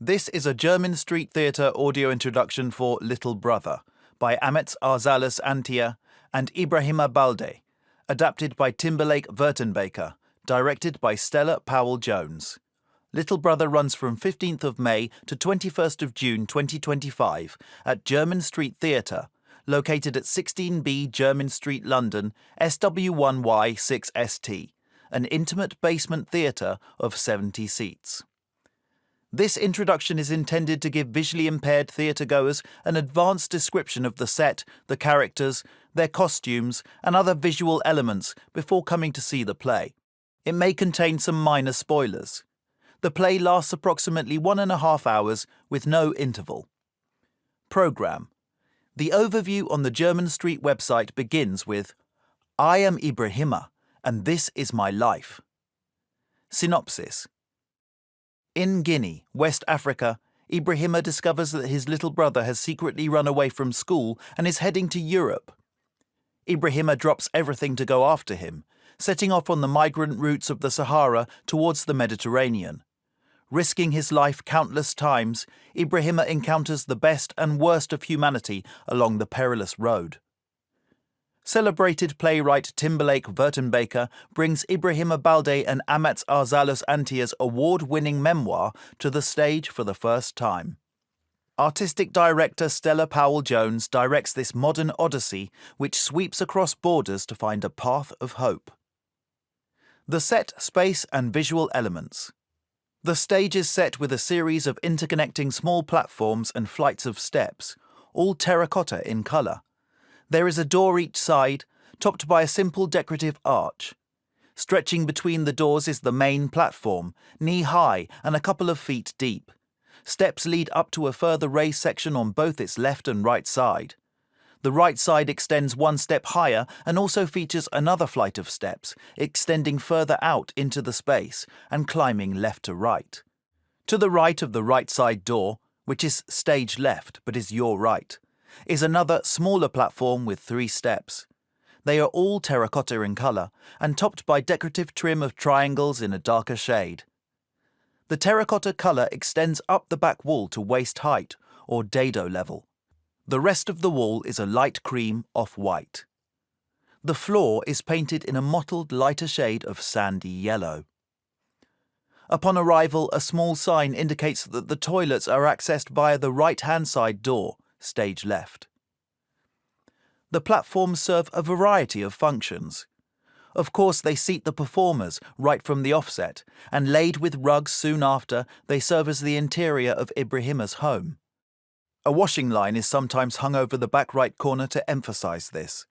This is a Jermyn Street Theatre audio introduction for Little Brother by Ahmet Arzalas Antia and Ibrahima Balde, adapted by Timberlake Wertenbaker, directed by Stella Powell-Jones. Little Brother runs from 15th of May to 21st of June 2025 at Jermyn Street Theatre, located at 16B Jermyn Street, London, SW1Y6ST, an intimate basement theatre of 70 seats. This introduction is intended to give visually impaired theatregoers an advanced description of the set, the characters, their costumes, and other visual elements before coming to see the play. It may contain some minor spoilers. The play lasts approximately 1.5 hours with no interval. Programme. The overview on the Jermyn Street website begins with, "I am Ibrahima, and this is my life." Synopsis. In Guinea, West Africa, Ibrahima discovers that his little brother has secretly run away from school and is heading to Europe. Ibrahima drops everything to go after him, setting off on the migrant routes of the Sahara towards the Mediterranean. Risking his life countless times, Ibrahima encounters the best and worst of humanity along the perilous road. Celebrated playwright Timberlake Wertenbaker brings Ibrahima Balde and Ahmet Arzalas Antia's award-winning memoir to the stage for the first time. Artistic director Stella Powell-Jones directs this modern odyssey which sweeps across borders to find a path of hope. The set, space and visual elements. The stage is set with a series of interconnecting small platforms and flights of steps, all terracotta in colour. There is a door each side, topped by a simple decorative arch. Stretching between the doors is the main platform, knee-high and a couple of feet deep. Steps lead up to a further raised section on both its left and right side. The right side extends one step higher and also features another flight of steps, extending further out into the space and climbing left to right. To the right of the right side door, which is stage left but is your right, is another smaller platform with 3 steps. They are all terracotta in colour and topped by decorative trim of triangles in a darker shade. The terracotta colour extends up the back wall to waist height, or dado level. The rest of the wall is a light cream off-white. The floor is painted in a mottled lighter shade of sandy yellow. Upon arrival, a small sign indicates that the toilets are accessed via the right-hand side door, stage left. The platforms serve a variety of functions. Of course, they seat the performers right from the offset, and laid with rugs soon after, they serve as the interior of Ibrahima's home. A washing line is sometimes hung over the back right corner to emphasize this.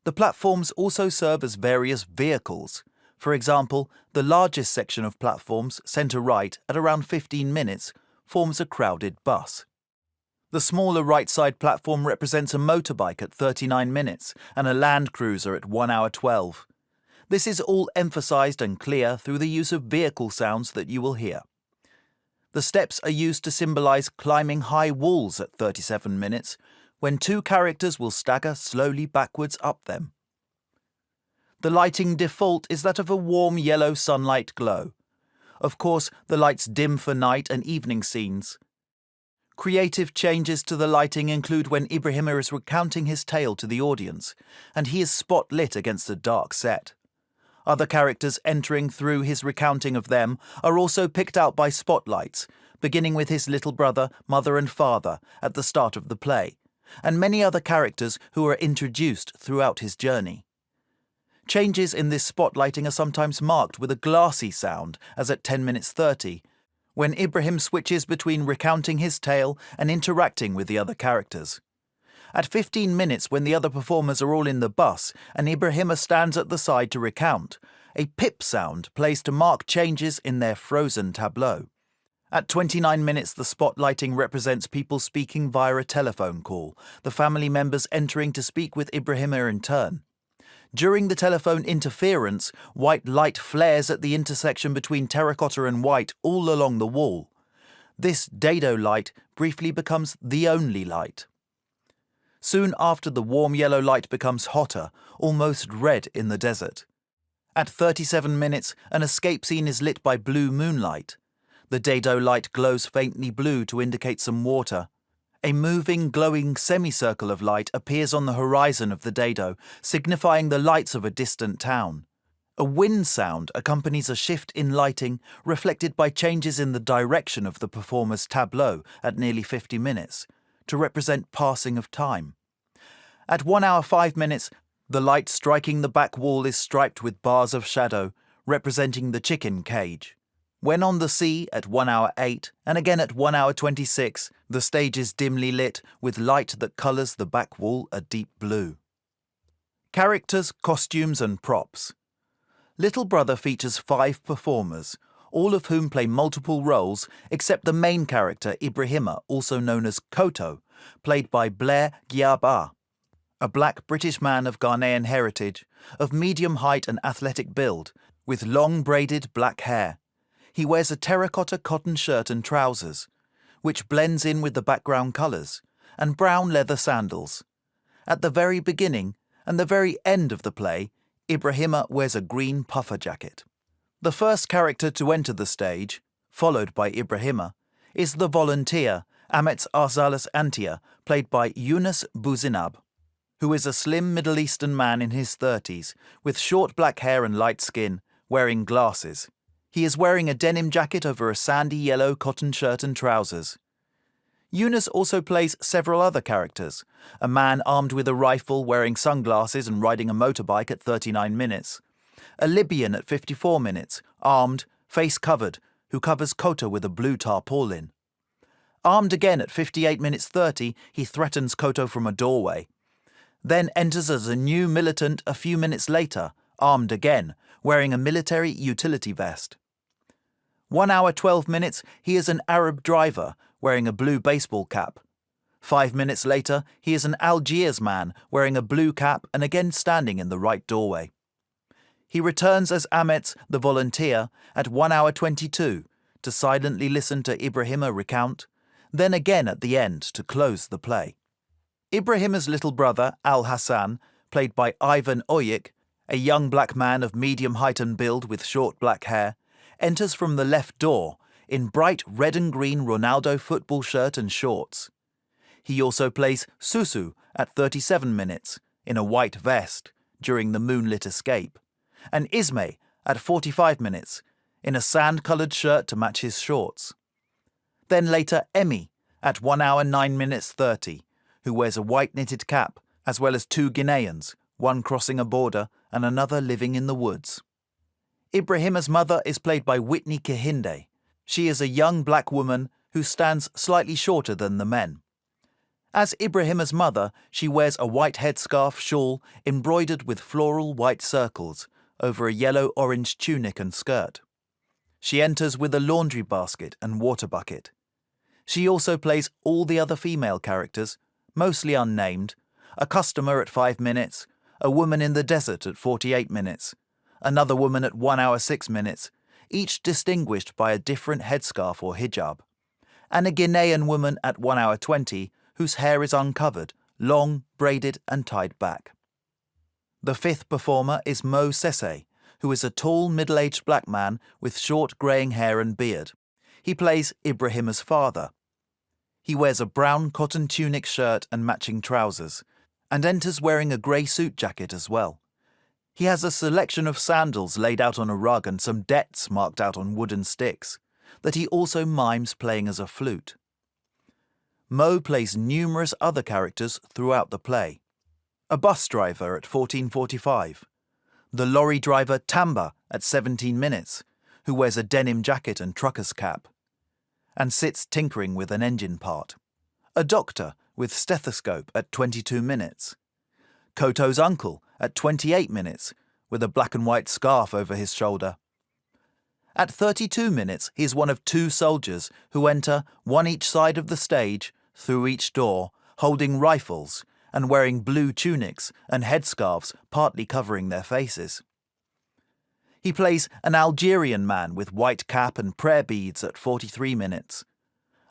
The platforms also serve as various vehicles. For example, the largest section of platforms, centre right, at around 15 minutes, forms a crowded bus. The smaller right side platform represents a motorbike at 39 minutes and a Land Cruiser at 1 hour 12. This is all emphasized and clear through the use of vehicle sounds that you will hear. The steps are used to symbolize climbing high walls at 37 minutes, when 2 characters will stagger slowly backwards up them. The lighting default is that of a warm yellow sunlight glow. Of course, the lights dim for night and evening scenes. Creative changes to the lighting include when Ibrahima is recounting his tale to the audience, and he is spot-lit against a dark set. Other characters entering through his recounting of them are also picked out by spotlights, beginning with his little brother, mother and father at the start of the play, and many other characters who are introduced throughout his journey. Changes in this spotlighting are sometimes marked with a glassy sound, as at 10 minutes 30, when Ibrahim switches between recounting his tale and interacting with the other characters. At 15 minutes, when the other performers are all in the bus and Ibrahima stands at the side to recount, a pip sound plays to mark changes in their frozen tableau. At 29 minutes, the spotlighting represents people speaking via a telephone call, the family members entering to speak with Ibrahima in turn. During the telephone interference, white light flares at the intersection between terracotta and white all along the wall. This dado light briefly becomes the only light. Soon after, the warm yellow light becomes hotter, almost red in the desert. At 37 minutes, an escape scene is lit by blue moonlight. The dado light glows faintly blue to indicate some water. A moving, glowing semicircle of light appears on the horizon of the dado, signifying the lights of a distant town. A wind sound accompanies a shift in lighting, reflected by changes in the direction of the performer's tableau at nearly 50 minutes, to represent passing of time. At 1 hour 5 minutes, the light striking the back wall is striped with bars of shadow, representing the chicken cage. When on the sea at 1 hour 8 and again at 1 hour 26, the stage is dimly lit with light that colours the back wall a deep blue. Characters, costumes and props. Little Brother features 5 performers, all of whom play multiple roles except the main character Ibrahima, also known as Koto, played by Blair Giaba, a black British man of Ghanaian heritage, of medium height and athletic build, with long braided black hair. He wears a terracotta cotton shirt and trousers, which blends in with the background colours, and brown leather sandals. At the very beginning and the very end of the play, Ibrahima wears a green puffer jacket. The first character to enter the stage, followed by Ibrahima, is the volunteer, Ahmet Arzalas Antia, played by Yunus Buzinab, who is a slim Middle Eastern man in his 30s, with short black hair and light skin, wearing glasses. He is wearing a denim jacket over a sandy yellow cotton shirt and trousers. Yunus also plays several other characters, a man armed with a rifle wearing sunglasses and riding a motorbike at 39 minutes, a Libyan at 54 minutes, armed, face covered, who covers Koto with a blue tarpaulin. Armed again at 58 minutes 30, he threatens Koto from a doorway. Then enters as a new militant a few minutes later, armed again, wearing a military utility vest. 1 hour 12 minutes, he is an Arab driver, wearing a blue baseball cap. 5 minutes later, he is an Algiers man, wearing a blue cap and again standing in the right doorway. He returns as Ahmet, the volunteer, at 1 hour 22, to silently listen to Ibrahima recount, then again at the end to close the play. Ibrahima's little brother, Al-Hassan, played by Ivan Oyik, a young black man of medium height and build with short black hair, enters from the left door in bright red and green Ronaldo football shirt and shorts. He also plays Susu at 37 minutes in a white vest during the moonlit escape, and Ismay at 45 minutes in a sand-coloured shirt to match his shorts. Then later Emi at 1 hour 9 minutes 30, who wears a white knitted cap, as well as 2 Guineans, one crossing a border and another living in the woods. Ibrahima's mother is played by Whitney Kehinde. She is a young black woman who stands slightly shorter than the men. As Ibrahima's mother, she wears a white headscarf shawl embroidered with floral white circles over a yellow-orange tunic and skirt. She enters with a laundry basket and water bucket. She also plays all the other female characters, mostly unnamed, a customer at 5 minutes, a woman in the desert at 48 minutes, another woman at 1 hour 6 minutes, each distinguished by a different headscarf or hijab, and a Guinean woman at 1 hour 20 whose hair is uncovered, long, braided and tied back. The 5th performer is Mo Sese, who is a tall, middle-aged black man with short greying hair and beard. He plays Ibrahima's father. He wears a brown cotton tunic shirt and matching trousers, and enters wearing a grey suit jacket as well. He has a selection of sandals laid out on a rug and some debts marked out on wooden sticks, that he also mimes playing as a flute. Mo plays numerous other characters throughout the play. A bus driver at 14:45, the lorry driver Tamba at 17 minutes, who wears a denim jacket and trucker's cap, and sits tinkering with an engine part. A doctor with stethoscope at 22 minutes. Koto's uncle at 28 minutes, with a black and white scarf over his shoulder. At 32 minutes, he is one of 2 soldiers who enter, one each side of the stage, through each door, holding rifles and wearing blue tunics and headscarves partly covering their faces. He plays an Algerian man with white cap and prayer beads at 43 minutes.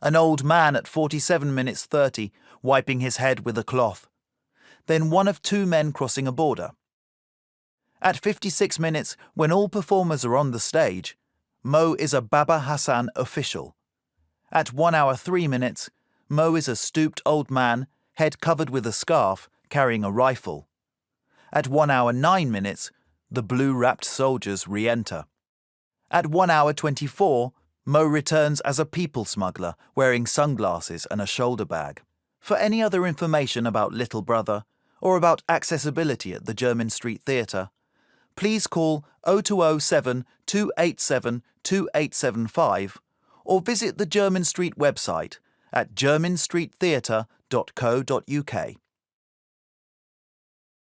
An old man at 47 minutes 30, wiping his head with a cloth. Then one of 2 men crossing a border. At 56 minutes, when all performers are on the stage, Mo is a Baba Hassan official. At 1 hour 3 minutes, Mo is a stooped old man, head covered with a scarf, carrying a rifle. At 1 hour 9 minutes, the blue-wrapped soldiers re-enter. At 1 hour 24, Mo returns as a people smuggler, wearing sunglasses and a shoulder bag. For any other information about Little Brother, or about accessibility at the Jermyn Street Theatre, please call 0207 287 2875 or visit the Jermyn Street website at jermynstreettheatre.co.uk.